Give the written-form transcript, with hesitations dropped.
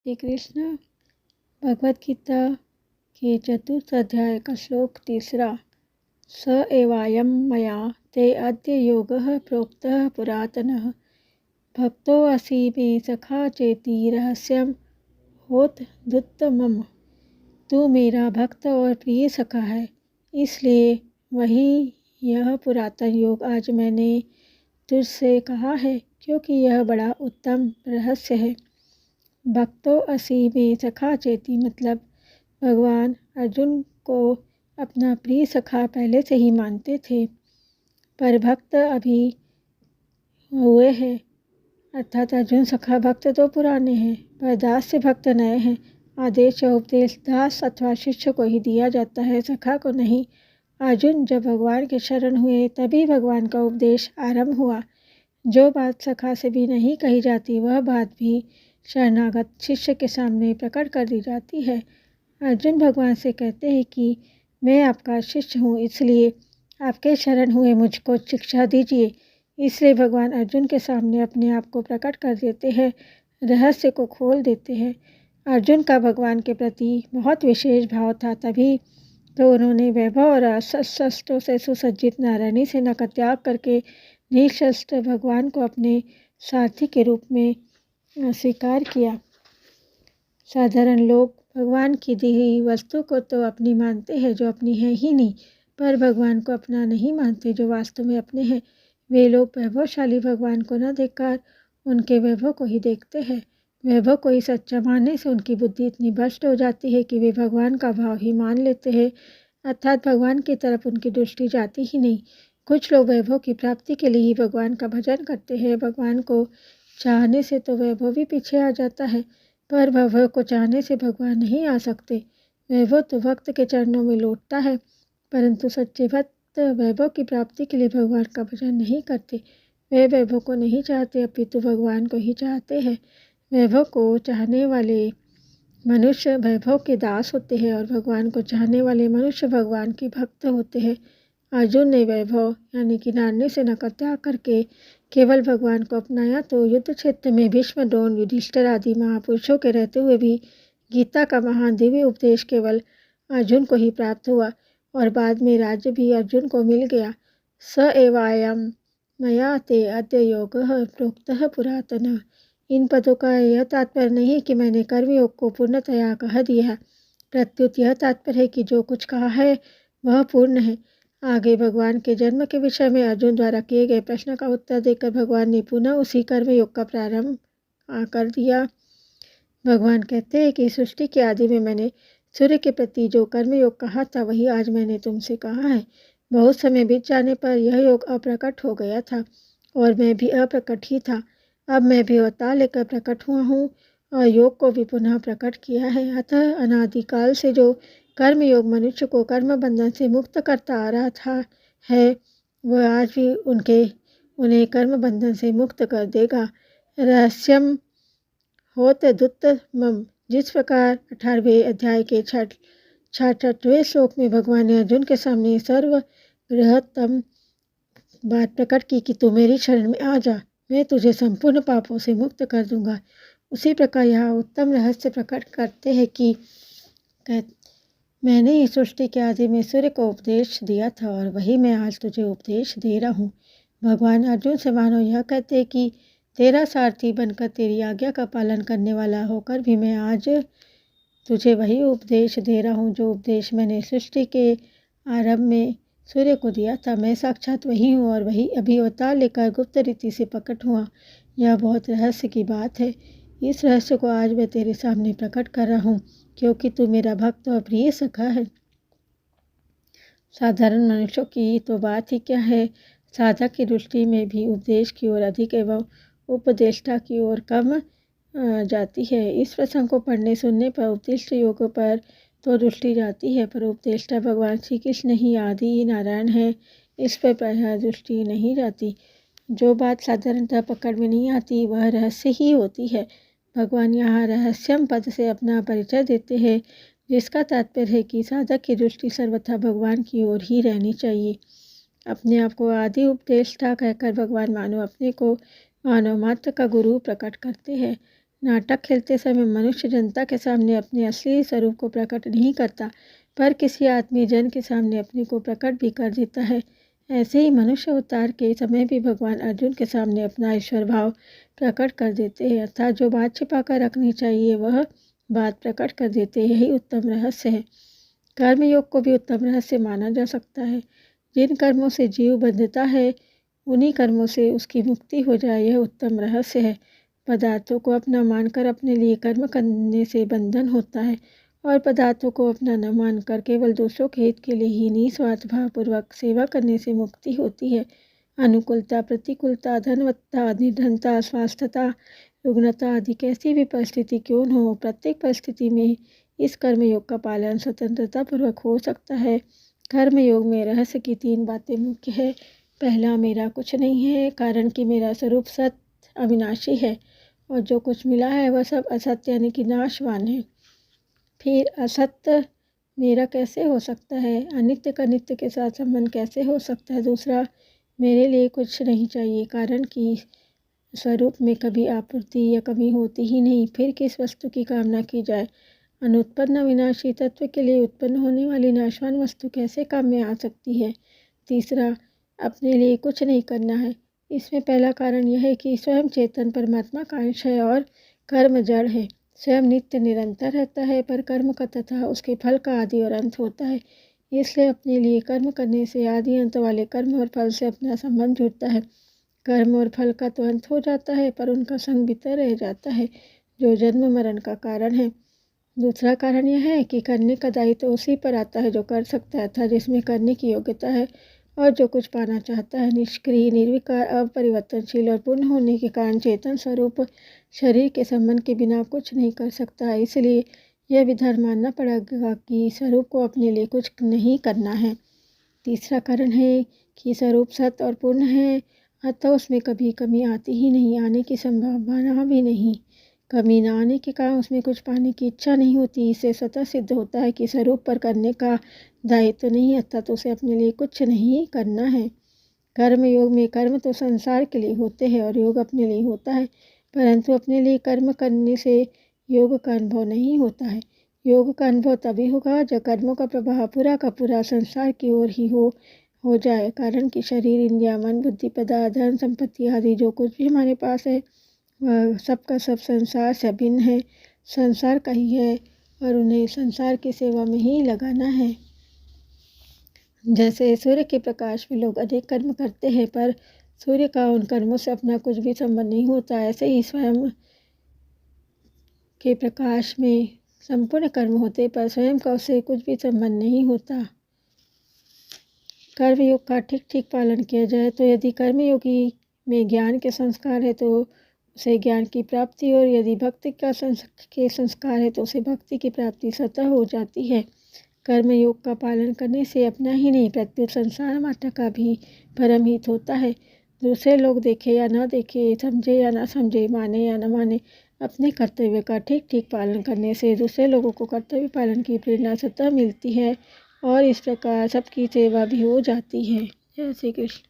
श्री कृष्ण भगवद गीता के चतुर्थ अध्याय का श्लोक 3। स एवायं मया ते अद्य योगः प्रोक्तः पुरातनः भक्तोऽसि मे सखा चेति रहस्यम होतदुत्तमम्। तू मेरा भक्त और प्रिय सखा है, इसलिए वही यह पुरातन योग आज मैंने तुझसे कहा है, क्योंकि यह बड़ा उत्तम रहस्य है। भक्तो असी में सखा चेती मतलब भगवान अर्जुन को अपना प्रिय सखा पहले से ही मानते थे, पर भक्त अभी हुए हैं। अर्थात अर्जुन सखा भक्त तो पुराने हैं, पर दास से भक्त नए हैं। आदेश या उपदेश दास अथवा शिष्य को ही दिया जाता है, सखा को नहीं। अर्जुन जब भगवान के शरण हुए तभी भगवान का उपदेश आरंभ हुआ। जो बात सखा से भी नहीं कही जाती, वह बात भी शरणागत शिष्य के सामने प्रकट कर दी जाती है। अर्जुन भगवान से कहते हैं कि मैं आपका शिष्य हूँ, इसलिए आपके शरण हुए मुझको शिक्षा दीजिए। इसलिए भगवान अर्जुन के सामने अपने आप को प्रकट कर देते हैं, रहस्य को खोल देते हैं। अर्जुन का भगवान के प्रति बहुत विशेष भाव था, तभी तो उन्होंने वैभव और शस्त्रों से सुसज्जित नारायणी सेना का त्याग करके निशस्त्र भगवान को अपने सारथी के रूप में स्वीकार किया। साधारण लोग भगवान की दी हुई वस्तु को तो अपनी मानते हैं जो अपनी है ही नहीं, पर भगवान को अपना नहीं मानते जो वास्तव में अपने हैं। वे लोग वैभवशाली भगवान को न देखकर उनके वैभव को ही देखते हैं। वैभव को ही सच्चा मानने से उनकी बुद्धि इतनी भ्रष्ट हो जाती है कि वे भगवान का भाव ही मान लेते हैं, अर्थात भगवान की तरफ उनकी दृष्टि जाती ही नहीं। कुछ लोग वैभव की प्राप्ति के लिए ही भगवान का भजन करते हैं। भगवान को चाहने से तो वैभव भी पीछे आ जाता है, पर वैभव को चाहने से भगवान नहीं आ सकते। वैभव तो भक्त के चरणों में लौटता है, परंतु सच्चे भक्त वैभव की प्राप्ति के लिए भगवान का भजन नहीं करते। वे वैभव को नहीं चाहते, अपितु भगवान को ही चाहते हैं। वैभव को चाहने वाले मनुष्य वैभव के दास होते हैं और भगवान को चाहने वाले मनुष्य भगवान के भक्त होते हैं। अर्जुन ने वैभव यानी कि नारायणी सेना का त्याग करके केवल भगवान को अपनाया, तो युद्ध क्षेत्र में भीष्म, द्रोण, युधिष्ठिर आदि महापुरुषों के रहते हुए भी गीता का महान दिव्य उपदेश केवल अर्जुन को ही प्राप्त हुआ और बाद में राज्य भी अर्जुन को मिल गया। स एवायं मया ते अद्य योगः प्रोक्तः पुरातनः। इन पदों का यह तात्पर्य नहीं कि मैंने कर्मयोग को पूर्णतया कह दिया है, प्रत्युत यह तात्पर्य है कि जो कुछ कहा है वह पूर्ण है। आगे भगवान के जन्म के विषय में अर्जुन द्वारा किए गए प्रश्न का उत्तर देकर भगवान ने पुनः उसी कर्मयोग का प्रारंभ कर दिया। भगवान कहते हैं कि सृष्टि के आदि में मैंने सूर्य के प्रति जो कर्मयोग कहा था, वही आज मैंने तुमसे कहा है। बहुत समय बीत जाने पर यह योग अप्रकट हो गया था और मैं भी अप्रकट ही था। अब मैं भी अवतार लेकर प्रकट हुआ हूँ और योग को भी पुनः प्रकट किया है। अतः अनादिकाल से जो कर्मयोग मनुष्य को कर्म बंधन से मुक्त करता आ रहा था वह आज भी उन्हें कर्म बंधन से मुक्त कर देगा। रहस्यम होतदुत्तमम्। जिस प्रकार 18वें अध्याय के 66वें श्लोक में भगवान ने अर्जुन के सामने सर्वबृहत्तम बात प्रकट की कि तू मेरी शरण में आ जा, मैं तुझे संपूर्ण पापों से मुक्त कर दूंगा, उसी प्रकार यहाँ उत्तम रहस्य प्रकट करते हैं कि मैंने इस सृष्टि के आदि में सूर्य को उपदेश दिया था और वही मैं आज तुझे उपदेश दे रहा हूँ। भगवान अर्जुन से मानो यह कहते हैं कि तेरा सारथी बनकर तेरी आज्ञा का पालन करने वाला होकर भी मैं आज तुझे वही उपदेश दे रहा हूँ जो उपदेश मैंने सृष्टि के आरंभ में सूर्य को दिया था। मैं साक्षात वही हूँ और वही अभी अवतार लेकर गुप्त रीति से प्रकट हुआ। यह बहुत रहस्य की बात है। इस रहस्य को आज मैं तेरे सामने प्रकट कर रहा हूँ, क्योंकि तू मेरा भक्त और प्रिय सखा है। साधारण मनुष्यों की तो बात ही क्या है, साधक की दृष्टि में भी उपदेश की ओर अधिक एवं उपदेष्टा की ओर कम जाती है। इस प्रसंग को पढ़ने सुनने पर उपदिष्ट योग पर तो दृष्टि जाती है, पर उपदेष्टा भगवान श्री कृष्ण ही आदि नारायण है, इस पर प्रायः दृष्टि नहीं जाती। जो बात साधारणतः पकड़ में नहीं आती वह रहस्य ही होती है। भगवान यहाँ रहस्यम पद से अपना परिचय देते हैं, जिसका तात्पर्य है कि साधक की दृष्टि सर्वथा भगवान की ओर ही रहनी चाहिए। अपने आप को आदि उपदेष्टा कहकर भगवान मानो अपने को मानव मात्र का गुरु प्रकट करते हैं। नाटक खेलते समय मनुष्य जनता के सामने अपने असली स्वरूप को प्रकट नहीं करता, पर किसी आत्मीय जन के सामने अपने को प्रकट भी कर देता है। ऐसे ही मनुष्य अवतार के समय भी भगवान अर्जुन के सामने अपना ईश्वर भाव प्रकट कर देते हैं, अर्थात जो बात छिपा कर रखनी चाहिए वह बात प्रकट कर देते हैं। यही उत्तम रहस्य है। कर्मयोग को भी उत्तम रहस्य माना जा सकता है। जिन कर्मों से जीव बंधता है उन्हीं कर्मों से उसकी मुक्ति हो जाए, यह उत्तम रहस्य है। पदार्थों को अपना मानकर अपने लिए कर्म करने से बंधन होता है और पदार्थों को अपना न मानकर केवल दूसरों के हित के लिए ही निस्वार्थ भावपूर्वक सेवा करने से मुक्ति होती है। अनुकूलता, प्रतिकूलता, धनवत्ता, निर्धनता, स्वास्थ्यता, रुग्णता आदि कैसी भी परिस्थिति क्यों न हो, प्रत्येक परिस्थिति में इस कर्मयोग का पालन स्वतंत्रता पूर्वक हो सकता है। कर्मयोग में रहस्य की 3 बातें मुख्य है। पहला, मेरा कुछ नहीं है, कारण कि मेरा स्वरूप सत्य अविनाशी है और जो कुछ मिला है वह सब असत्य यानी कि नाशवान है। फिर असत्य मेरा कैसे हो सकता है, अनित्य का नित्य के साथ संबंध कैसे हो सकता है। दूसरा, मेरे लिए कुछ नहीं चाहिए, कारण कि स्वरूप में कभी आपूर्ति या कमी होती ही नहीं, फिर किस वस्तु की कामना की जाए। अनुत्पन्न विनाशी तत्व के लिए उत्पन्न होने वाली नाशवान वस्तु कैसे काम में आ सकती है। तीसरा, अपने लिए कुछ नहीं करना है। इसमें पहला कारण यह है कि स्वयं चेतन परमात्मा का अंश है और कर्म जड़ है। स्वयं नित्य निरंतर रहता है, पर कर्म का तथा उसके फल का आदि और अंत होता है। इसलिए अपने लिए कर्म करने से आदि अंत वाले कर्म और फल से अपना संबंध जुड़ता है। कर्म और फल का तो अंत हो जाता है, पर उनका संग बीता रह जाता है, जो जन्म मरण का कारण है। दूसरा कारण यह है कि करने का दायित्व तो उसी पर आता है जो कर सकता है, अर्थात जिसमें करने की योग्यता है और जो कुछ पाना चाहता है। निष्क्रिय, निर्विकार, अपरिवर्तनशील और पूर्ण होने के कारण चेतन स्वरूप शरीर के संबंध के बिना कुछ नहीं कर सकता है। इसलिए यह विधान मानना पड़ेगा कि स्वरूप को अपने लिए कुछ नहीं करना है। तीसरा कारण है कि स्वरूप सत्य और पूर्ण है, अतः उसमें कभी कमी आती ही नहीं, आने की संभावना भी नहीं। कमी न आने के कारण उसमें कुछ पाने की इच्छा नहीं होती। इससे स्वतः सिद्ध होता है कि स्वरूप पर करने का दायित्व नहीं, अर्थात उसे अपने लिए कुछ नहीं करना है। कर्म योग में कर्म तो संसार के लिए होते हैं और योग अपने लिए होता है, परंतु अपने लिए कर्म करने से योग का अनुभव नहीं होता है। योग का अनुभव तभी होगा जब कर्मों का प्रभाव पूरा का पूरा संसार की ओर ही हो जाए। कारण कि शरीर, इंद्रिया, मन, बुद्धि, पदार्थ, धन, संपत्ति आदि जो कुछ भी हमारे पास है वह सबका सब संसार से भिन्न है, संसार का ही है और उन्हें संसार की सेवा में ही लगाना है। जैसे सूर्य के प्रकाश में लोग अनेक कर्म करते हैं, पर सूर्य का उन कर्मों से अपना कुछ भी संबंध नहीं होता, ऐसे ही स्वयं के प्रकाश में संपूर्ण कर्म होते पर स्वयं का उससे कुछ भी संबंध नहीं होता। कर्मयोग का ठीक ठीक पालन किया जाए तो यदि कर्मयोगी में ज्ञान के संस्कार है तो उसे ज्ञान की प्राप्ति, और यदि भक्ति के संस्कार है तो उसे भक्ति की प्राप्ति स्वतः हो जाती है। कर्मयोग का पालन करने से अपना ही नहीं प्रत्युत संसार मात्र का भी परम हित होता है। दूसरे लोग देखे या न देखे, समझे या न समझे, माने या न माने, अपने कर्तव्य का ठीक ठीक पालन करने से दूसरे लोगों को कर्तव्य पालन की प्रेरणा स्वतः मिलती है और इस प्रकार सबकी सेवा भी हो जाती है। जय श्री कृष्ण।